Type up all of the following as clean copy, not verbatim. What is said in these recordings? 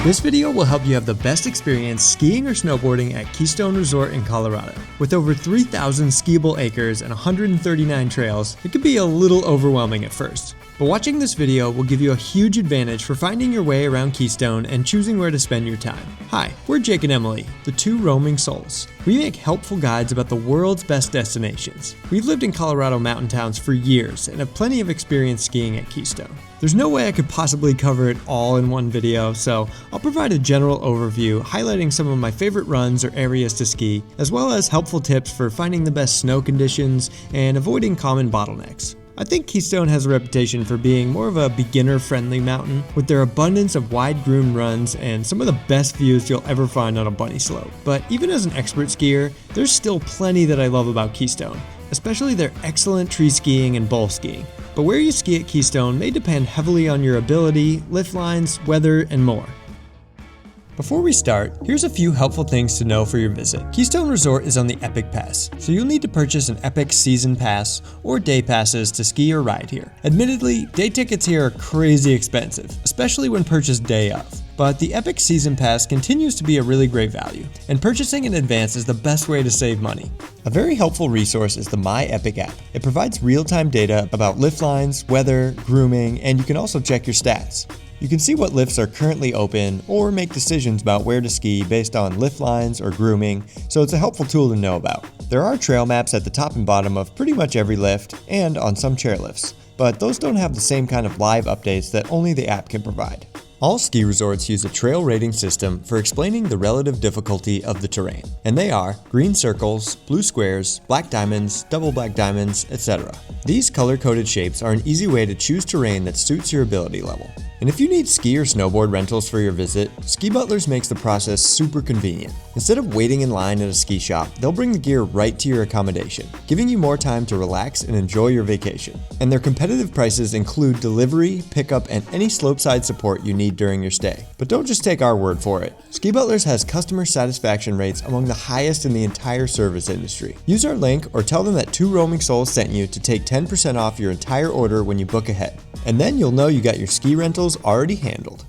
This video will help you have the best experience skiing or snowboarding at Keystone Resort in Colorado. With over 3,000 skiable acres and 139 trails, it can be a little overwhelming at first. But watching this video will give you a huge advantage for finding your way around Keystone and choosing where to spend your time. Hi, we're Jake and Emily, the two roaming souls. We make helpful guides about the world's best destinations. We've lived in Colorado mountain towns for years and have plenty of experience skiing at Keystone. There's no way I could possibly cover it all in one video, so I'll provide a general overview highlighting some of my favorite runs or areas to ski, as well as helpful tips for finding the best snow conditions and avoiding common bottlenecks. I think Keystone has a reputation for being more of a beginner-friendly mountain, with their abundance of wide-groomed runs and some of the best views you'll ever find on a bunny slope. But even as an expert skier, there's still plenty that I love about Keystone, especially their excellent tree skiing and bowl skiing. But where you ski at Keystone may depend heavily on your ability, lift lines, weather, and more. Before we start, here's a few helpful things to know for your visit. Keystone Resort is on the Epic Pass, so you'll need to purchase an Epic Season Pass or day passes to ski or ride here. Admittedly, day tickets here are crazy expensive, especially when purchased day of. But the Epic Season Pass continues to be a really great value, and purchasing in advance is the best way to save money. A very helpful resource is the My Epic app. It provides real-time data about lift lines, weather, grooming, and you can also check your stats. You can see what lifts are currently open or make decisions about where to ski based on lift lines or grooming, so it's a helpful tool to know about. There are trail maps at the top and bottom of pretty much every lift and on some chairlifts, but those don't have the same kind of live updates that only the app can provide. All ski resorts use a trail rating system for explaining the relative difficulty of the terrain, and they are green circles, blue squares, black diamonds, double black diamonds, etc. These color-coded shapes are an easy way to choose terrain that suits your ability level. And if you need ski or snowboard rentals for your visit, Ski Butlers makes the process super convenient. Instead of waiting in line at a ski shop, they'll bring the gear right to your accommodation, giving you more time to relax and enjoy your vacation. And their competitive prices include delivery, pickup, and any slopeside support you need during your stay. But don't just take our word for it. Ski Butlers has customer satisfaction rates among the highest in the entire service industry. Use our link or tell them that Two Roaming Souls sent you to take 10% off your entire order when you book ahead. And then you'll know you got your ski rentals already handled.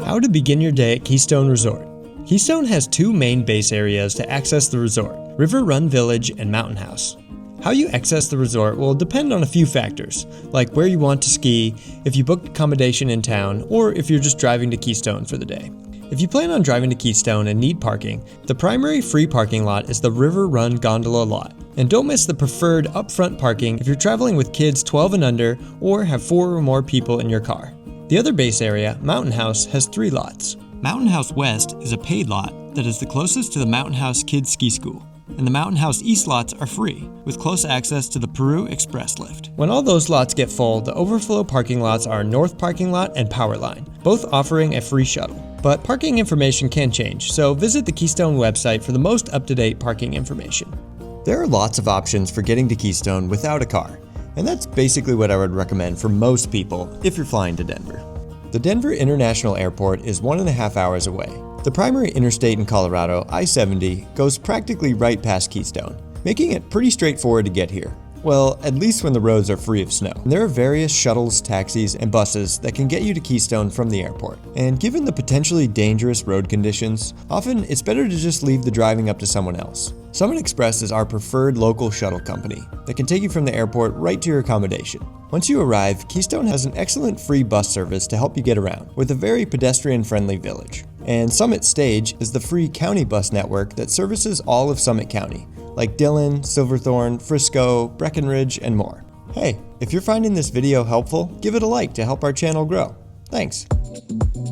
How to begin your day at Keystone Resort. Keystone has two main base areas to access the resort: River Run Village and Mountain House. How you access the resort will depend on a few factors, like where you want to ski, if you booked accommodation in town, or if you're just driving to Keystone for the day. If you plan on driving to Keystone and need parking, the primary free parking lot is the River Run Gondola lot. And don't miss the preferred upfront parking if you're traveling with kids 12 and under or have 4 or more people in your car. The other base area, Mountain House, has 3 lots. Mountain House West is a paid lot that is the closest to the Mountain House Kids Ski School, and the Mountain House East lots are free, with close access to the Peru Express lift. When all those lots get full, the overflow parking lots are North Parking Lot and Power Line, both offering a free shuttle. But parking information can change, so visit the Keystone website for the most up-to-date parking information. There are lots of options for getting to Keystone without a car, and that's basically what I would recommend for most people if you're flying to Denver. The Denver International Airport is 1.5 hours away. The primary interstate in Colorado, I-70, goes practically right past Keystone, making it pretty straightforward to get here. Well, at least when the roads are free of snow. There are various shuttles, taxis, and buses that can get you to Keystone from the airport. And given the potentially dangerous road conditions, often it's better to just leave the driving up to someone else. Summit Express is our preferred local shuttle company that can take you from the airport right to your accommodation. Once you arrive, Keystone has an excellent free bus service to help you get around, with a very pedestrian-friendly village. And Summit Stage is the free county bus network that services all of Summit County, like Dillon, Silverthorne, Frisco, Breckenridge, and more. Hey, if you're finding this video helpful, give it a like to help our channel grow. Thanks.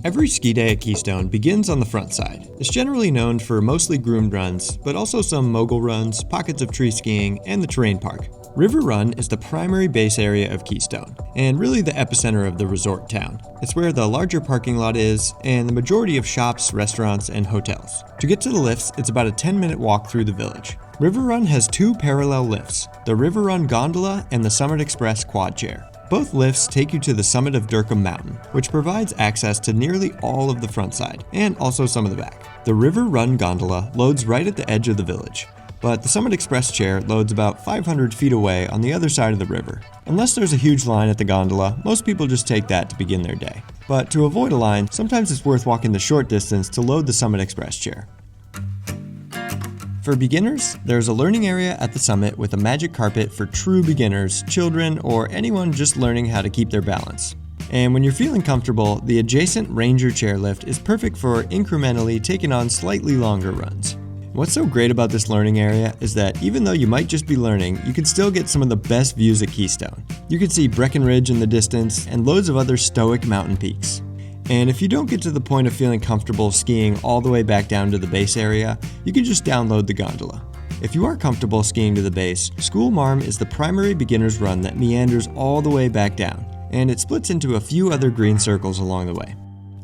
Every ski day at Keystone begins on the front side. It's generally known for mostly groomed runs, but also some mogul runs, pockets of tree skiing, and the terrain park. River Run is the primary base area of Keystone, and really the epicenter of the resort town. It's where the larger parking lot is, and the majority of shops, restaurants, and hotels. To get to the lifts, it's about a 10-minute walk through the village. River Run has 2 parallel lifts, the River Run Gondola and the Summit Express Quad Chair. Both lifts take you to the summit of Durkham Mountain, which provides access to nearly all of the front side, and also some of the back. The River Run Gondola loads right at the edge of the village, but the Summit Express chair loads about 500 feet away on the other side of the river. Unless there's a huge line at the gondola, most people just take that to begin their day. But to avoid a line, sometimes it's worth walking the short distance to load the Summit Express chair. For beginners, there's a learning area at the summit with a magic carpet for true beginners, children, or anyone just learning how to keep their balance. And when you're feeling comfortable, the adjacent Ranger chairlift is perfect for incrementally taking on slightly longer runs. What's so great about this learning area is that even though you might just be learning, you can still get some of the best views at Keystone. You can see Breckenridge in the distance and loads of other stoic mountain peaks. And if you don't get to the point of feeling comfortable skiing all the way back down to the base area, you can just download the gondola. If you are comfortable skiing to the base, School Marm is the primary beginner's run that meanders all the way back down, and it splits into a few other green circles along the way.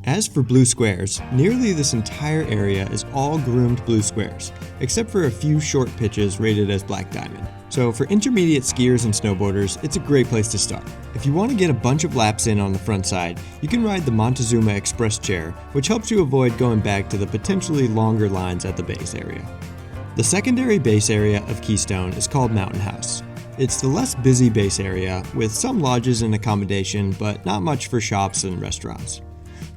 As for blue squares, nearly this entire area is all groomed blue squares, except for a few short pitches rated as black diamond. So for intermediate skiers and snowboarders, it's a great place to start. If you want to get a bunch of laps in on the front side, you can ride the Montezuma Express chair, which helps you avoid going back to the potentially longer lines at the base area. The secondary base area of Keystone is called Mountain House. It's the less busy base area, with some lodges and accommodation, but not much for shops and restaurants.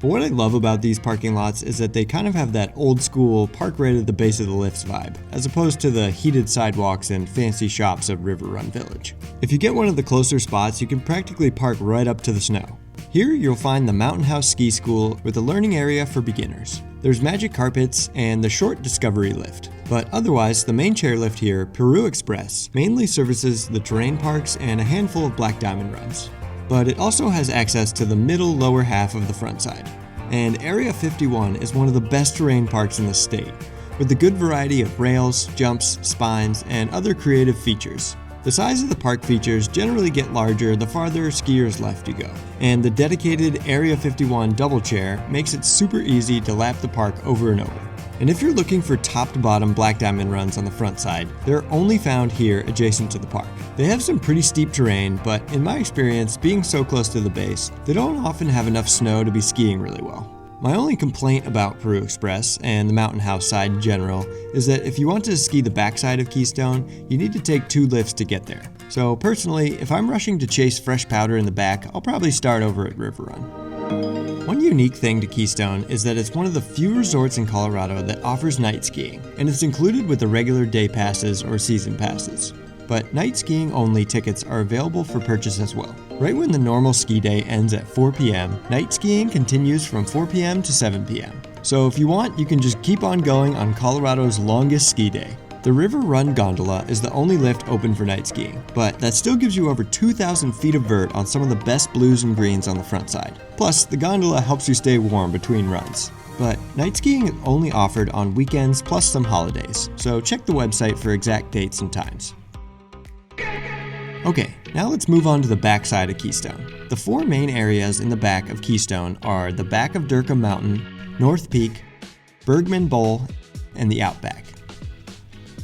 But what I love about these parking lots is that they kind of have that old school park right at the base of the lifts vibe, as opposed to the heated sidewalks and fancy shops of River Run Village. If you get one of the closer spots, you can practically park right up to the snow. Here you'll find the Mountain House Ski School with a learning area for beginners. There's magic carpets and the short discovery lift. But otherwise, the main chairlift here, Peru Express, mainly services the terrain parks and a handful of black diamond runs. But it also has access to the middle lower half of the front side. And Area 51 is one of the best terrain parks in the state, with a good variety of rails, jumps, spines, and other creative features. The size of the park features generally get larger the farther skiers left you go, and the dedicated Area 51 double chair makes it super easy to lap the park over and over. And if you're looking for top-to-bottom black diamond runs on the front side, they're only found here adjacent to the park. They have some pretty steep terrain, but in my experience, being so close to the base, they don't often have enough snow to be skiing really well. My only complaint about Peru Express and the Mountain House side in general is that if you want to ski the backside of Keystone, you need to take 2 lifts to get there. So personally, if I'm rushing to chase fresh powder in the back, I'll probably start over at River Run. One unique thing to Keystone is that it's one of the few resorts in Colorado that offers night skiing, and it's included with the regular day passes or season passes. But night skiing only tickets are available for purchase as well. Right when the normal ski day ends at 4 p.m., night skiing continues from 4 p.m. to 7 p.m. So if you want, you can just keep on going on Colorado's longest ski day. The River Run Gondola is the only lift open for night skiing, but that still gives you over 2,000 feet of vert on some of the best blues and greens on the front side. Plus, the gondola helps you stay warm between runs. But night skiing is only offered on weekends plus some holidays, so check the website for exact dates and times. Okay, now let's move on to the backside of Keystone. The 4 main areas in the back of Keystone are the back of Durkheim Mountain, North Peak, Bergman Bowl, and the Outback.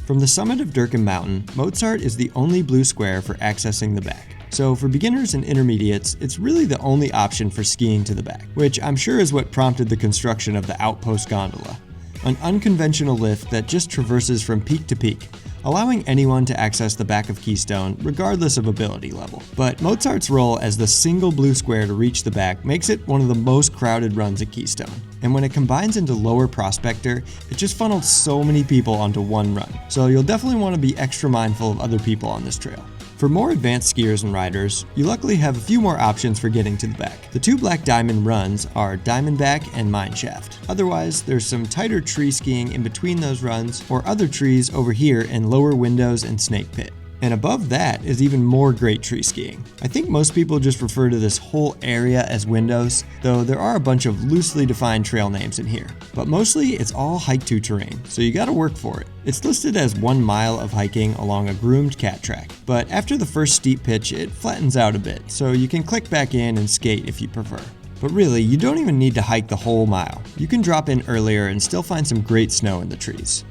From the summit of Durkheim Mountain, Mozart is the only blue square for accessing the back. So for beginners and intermediates, it's really the only option for skiing to the back, which I'm sure is what prompted the construction of the Outpost Gondola, an unconventional lift that just traverses from peak to peak, allowing anyone to access the back of Keystone regardless of ability level. But Mozart's role as the single blue square to reach the back makes it one of the most crowded runs at Keystone. And when it combines into Lower Prospector, it just funnels so many people onto one run. So you'll definitely want to be extra mindful of other people on this trail. For more advanced skiers and riders, you luckily have a few more options for getting to the back. The 2 Black Diamond runs are Diamondback and Mineshaft. Otherwise, there's some tighter tree skiing in between those runs, or other trees over here in Lower Windows and Snake Pit. And above that is even more great tree skiing. I think most people just refer to this whole area as Windows, though there are a bunch of loosely defined trail names in here. But mostly it's all hike-to terrain, so you gotta work for it. It's listed as 1 mile of hiking along a groomed cat track, but after the first steep pitch it flattens out a bit, so you can click back in and skate if you prefer. But really, you don't even need to hike the whole mile. You can drop in earlier and still find some great snow in the trees.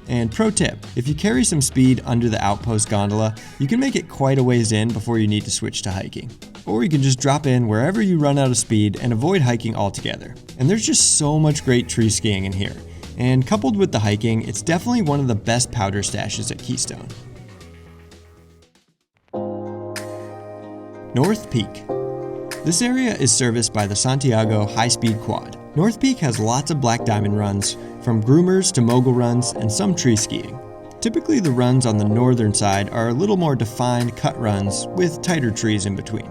And pro tip, if you carry some speed under the Outpost Gondola, you can make it quite a ways in before you need to switch to hiking. Or you can just drop in wherever you run out of speed and avoid hiking altogether. And there's just so much great tree skiing in here. And coupled with the hiking, it's definitely one of the best powder stashes at Keystone. North Peak. This area is serviced by the Santiago high-speed quad. North Peak has lots of black diamond runs, from groomers to mogul runs and some tree skiing. Typically the runs on the northern side are a little more defined cut runs with tighter trees in between,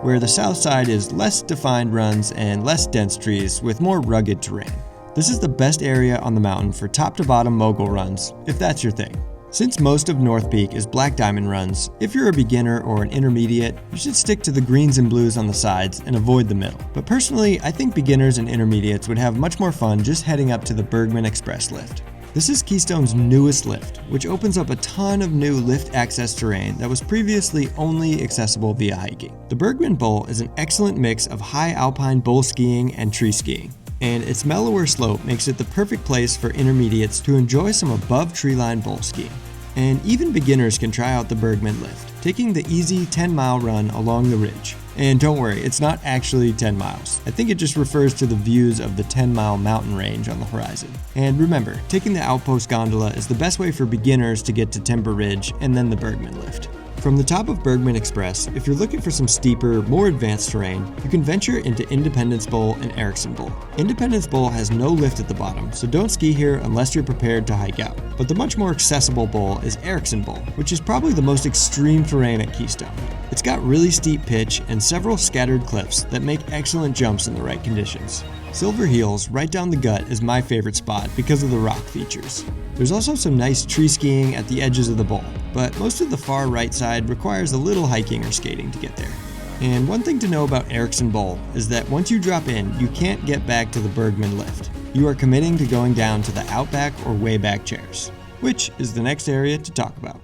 where the south side is less defined runs and less dense trees with more rugged terrain. This is the best area on the mountain for top to bottom mogul runs, if that's your thing. Since most of North Peak is black diamond runs, if you're a beginner or an intermediate, you should stick to the greens and blues on the sides and avoid the middle. But personally, I think beginners and intermediates would have much more fun just heading up to the Bergman Express lift. This is Keystone's newest lift, which opens up a ton of new lift access terrain that was previously only accessible via hiking. The Bergman Bowl is an excellent mix of high alpine bowl skiing and tree skiing, and its mellower slope makes it the perfect place for intermediates to enjoy some above treeline bowl skiing. And even beginners can try out the Bergman lift, taking the easy 10-mile run along the ridge. And don't worry, it's not actually 10 miles. I think it just refers to the views of the 10-mile mountain range on the horizon. And remember, taking the Outpost gondola is the best way for beginners to get to Timber Ridge and then the Bergman lift. From the top of Bergman Express, if you're looking for some steeper, more advanced terrain, you can venture into Independence Bowl and Erickson Bowl. Independence Bowl has no lift at the bottom, so don't ski here unless you're prepared to hike out. But the much more accessible bowl is Erickson Bowl, which is probably the most extreme terrain at Keystone. It's got really steep pitch and several scattered cliffs that make excellent jumps in the right conditions. Silver Heels, right down the gut, is my favorite spot because of the rock features. There's also some nice tree skiing at the edges of the bowl, but most of the far right side requires a little hiking or skating to get there. And one thing to know about Erickson Bowl is that once you drop in, you can't get back to the Bergman lift. You are committing to going down to the Outback or Wayback chairs, which is the next area to talk about.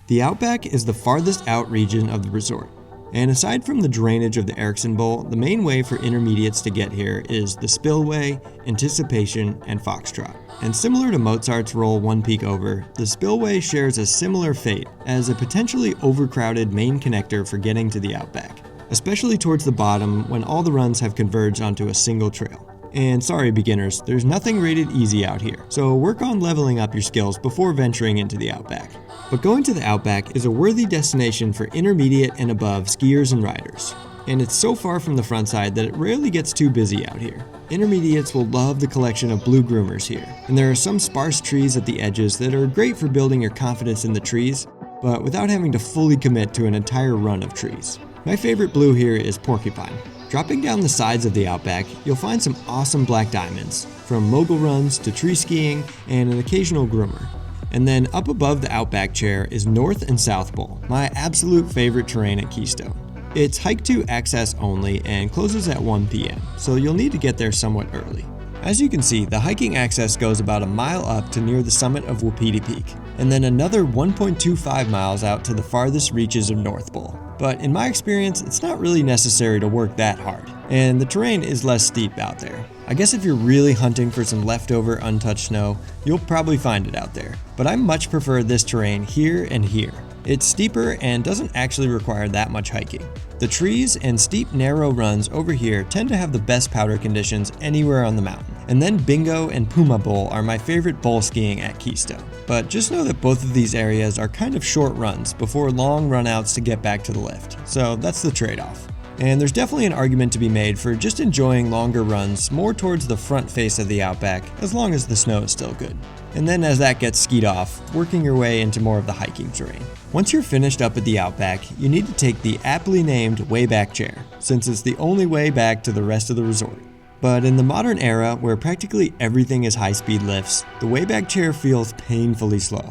The Outback is the farthest out region of the resort. And aside from the drainage of the Erickson Bowl, the main way for intermediates to get here is the Spillway, Anticipation, and Foxtrot. And similar to Mozart's roll one peak over, the Spillway shares a similar fate as a potentially overcrowded main connector for getting to the Outback, especially towards the bottom when all the runs have converged onto a single trail. And sorry beginners, there's nothing rated easy out here, so work on leveling up your skills before venturing into the Outback. But going to the Outback is a worthy destination for intermediate and above skiers and riders. And it's so far from the front side that it rarely gets too busy out here. Intermediates will love the collection of blue groomers here, and there are some sparse trees at the edges that are great for building your confidence in the trees, but without having to fully commit to an entire run of trees. My favorite blue here is Porcupine. Dropping down the sides of the Outback, you'll find some awesome black diamonds, from mogul runs to tree skiing and an occasional groomer. And then up above the Outback chair is North and South Bowl, my absolute favorite terrain at Keystone. It's hike to access only and closes at 1 p.m., so you'll need to get there somewhat early. As you can see, the hiking access goes about a mile up to near the summit of Wapiti Peak, and then another 1.25 miles out to the farthest reaches of North Bowl. But in my experience, it's not really necessary to work that hard, and the terrain is less steep out there. I guess if you're really hunting for some leftover untouched snow, you'll probably find it out there. But I much prefer this terrain here and here. It's steeper and doesn't actually require that much hiking. The trees and steep narrow runs over here tend to have the best powder conditions anywhere on the mountain. And then Bingo and Puma Bowl are my favorite bowl skiing at Keystone. But just know that both of these areas are kind of short runs before long runouts to get back to the lift. So that's the trade-off. And there's definitely an argument to be made for just enjoying longer runs more towards the front face of the Outback, as long as the snow is still good. And then as that gets skied off, working your way into more of the hiking terrain. Once you're finished up at the Outback, you need to take the aptly named Wayback chair, since it's the only way back to the rest of the resort. But in the modern era, where practically everything is high-speed lifts, the Wayback chair feels painfully slow.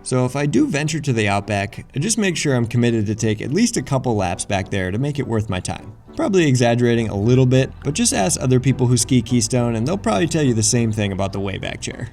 So if I do venture to the Outback, I just make sure I'm committed to take at least a couple laps back there to make it worth my time. Probably exaggerating a little bit, but just ask other people who ski Keystone and they'll probably tell you the same thing about the Wayback chair.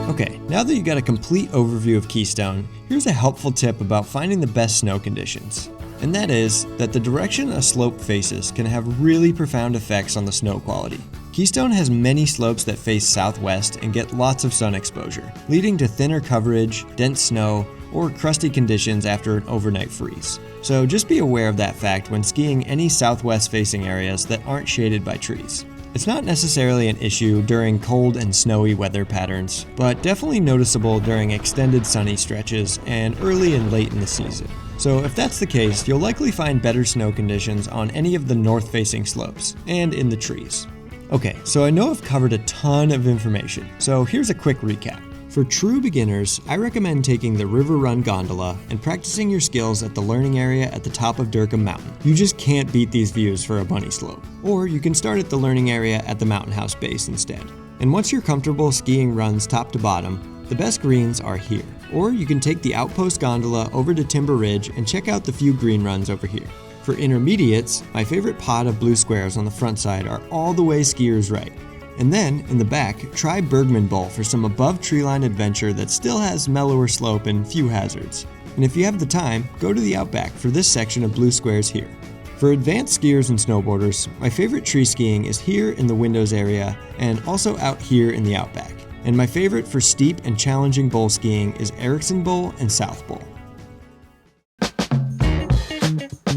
Okay, now that you got a complete overview of Keystone, here's a helpful tip about finding the best snow conditions. And that is that the direction a slope faces can have really profound effects on the snow quality. Keystone has many slopes that face southwest and get lots of sun exposure, leading to thinner coverage, dense snow, or crusty conditions after an overnight freeze. So just be aware of that fact when skiing any southwest-facing areas that aren't shaded by trees. It's not necessarily an issue during cold and snowy weather patterns, but definitely noticeable during extended sunny stretches and early and late in the season. So if that's the case, you'll likely find better snow conditions on any of the north-facing slopes, and in the trees. Okay, so I know I've covered a ton of information, so here's a quick recap. For true beginners, I recommend taking the River Run gondola and practicing your skills at the learning area at the top of Durkham Mountain. You just can't beat these views for a bunny slope. Or you can start at the learning area at the Mountain House base instead. And once you're comfortable skiing runs top to bottom, the best greens are here. Or you can take the Outpost gondola over to Timber Ridge and check out the few green runs over here. For intermediates, my favorite pod of blue squares on the front side are all the way skiers right. And then, in the back, try Bergman Bowl for some above treeline adventure that still has mellower slope and few hazards. And if you have the time, go to the Outback for this section of blue squares here. For advanced skiers and snowboarders, my favorite tree skiing is here in the windows area and also out here in the Outback. And my favorite for steep and challenging bowl skiing is Erickson Bowl and South Bowl.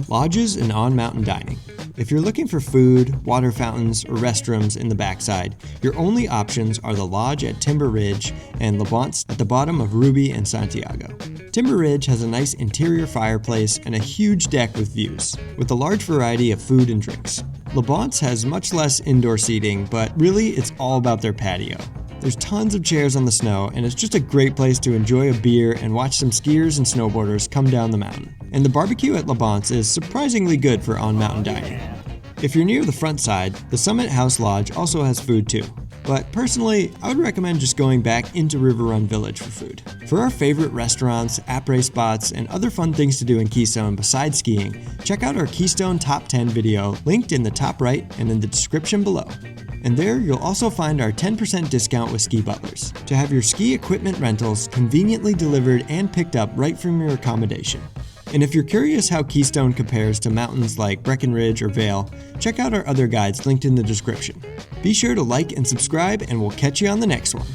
Lodges and on-mountain dining. If you're looking for food, water fountains, or restrooms in the backside, your only options are the Lodge at Timber Ridge and Le Bont's at the bottom of Ruby and Santiago. Timber Ridge has a nice interior fireplace and a huge deck with views, with a large variety of food and drinks. Le Bont's has much less indoor seating, but really it's all about their patio. There's tons of chairs on the snow, and it's just a great place to enjoy a beer and watch some skiers and snowboarders come down the mountain. And the barbecue at Le Bont's is surprisingly good for on-mountain dining. If you're near the front side, the Summit House Lodge also has food too. But personally, I would recommend just going back into River Run Village for food. For our favorite restaurants, après spots, and other fun things to do in Keystone besides skiing, check out our Keystone Top 10 video linked in the top right and in the description below. And there you'll also find our 10% discount with Ski Butlers to have your ski equipment rentals conveniently delivered and picked up right from your accommodation. And if you're curious how Keystone compares to mountains like Breckenridge or Vail, check out our other guides linked in the description. Be sure to like and subscribe, and we'll catch you on the next one.